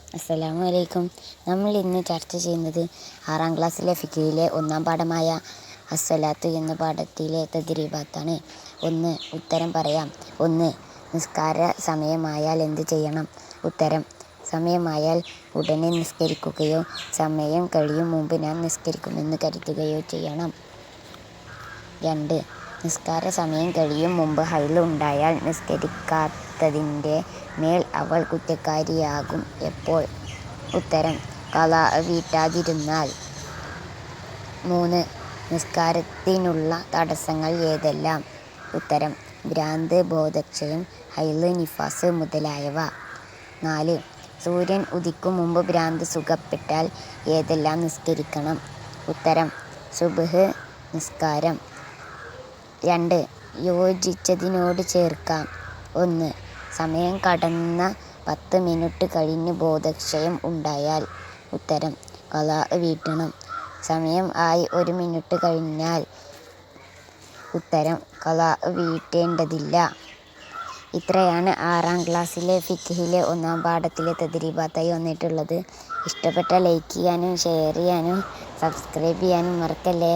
അസ്സലാമു അലൈക്കും. നമ്മൾ ഇന്ന് ചർച്ച ചെയ്യുന്നത് 6ാം ക്ലാസ്സിലെ ഫിഖിലെ 1ാം പാഠമായ അസ്സലാത്ത് എന്ന പാഠത്തിലെ തദ്രീബാത്താണ്. 1. ഉത്തരം പറയാം. 1. നിസ്കാര സമയമായാൽ എന്ത് ചെയ്യണം? ഉത്തരം: സമയമായാൽ ഉടനെ നിസ്കരിക്കുകയോ സമയം കഴിയും മുമ്പ് ഞാൻ നിസ്കരിക്കുമെന്ന് കരുതുകയോ ചെയ്യണം. 2. നിസ്കാര സമയം കഴിയും മുമ്പ് ഹൈള് ഉണ്ടായാൽ നിസ്കരിക്കാത്തതിൻ്റെ മേൽ അവൾ കുറ്റക്കാരിയാകും. എപ്പോൾ? ഉത്തരം: ഖളാ വീട്ടാതിരുന്നാൽ. 3. നിസ്കാരത്തിനുള്ള തടസ്സങ്ങൾ ഏതെല്ലാം? ഉത്തരം: ഭ്രാന്ത്, ബോധക്ഷയം, ഹൈള്, നിഫാസ് മുതലായവ. 4. സൂര്യൻ ഉദിക്കും മുമ്പ് ഭ്രാന്ത് സുഖപ്പെട്ടാൽ ഏതെല്ലാം നിസ്കരിക്കണം? ഉത്തരം: സുബ്ഹ് നിസ്കാരം. 2. യോജിച്ചതിനോട് ചേർക്കാം. 1. സമയം കടന്ന 10 മിനിറ്റ് കഴിഞ്ഞ് ബോധക്ഷയം ഉണ്ടായാൽ. ഉത്തരം: ഖളാ വീട്ടണം. സമയം ആയി 1 മിനിറ്റ് കഴിഞ്ഞാൽ. ഉത്തരം: ഖളാ വീട്ടേണ്ടതില്ല. ഇത്രയാണ് 6ാം ക്ലാസ്സിലെ ഫിഖിലെ 1ാം പാഠത്തിലെ തദ്രീബാത്തായി വന്നിട്ടുള്ളത്. ഇഷ്ടപ്പെട്ട ലൈക്ക് ചെയ്യാനും ഷെയർ ചെയ്യാനും സബ്സ്ക്രൈബ് ചെയ്യാനും മറക്കല്ലേ.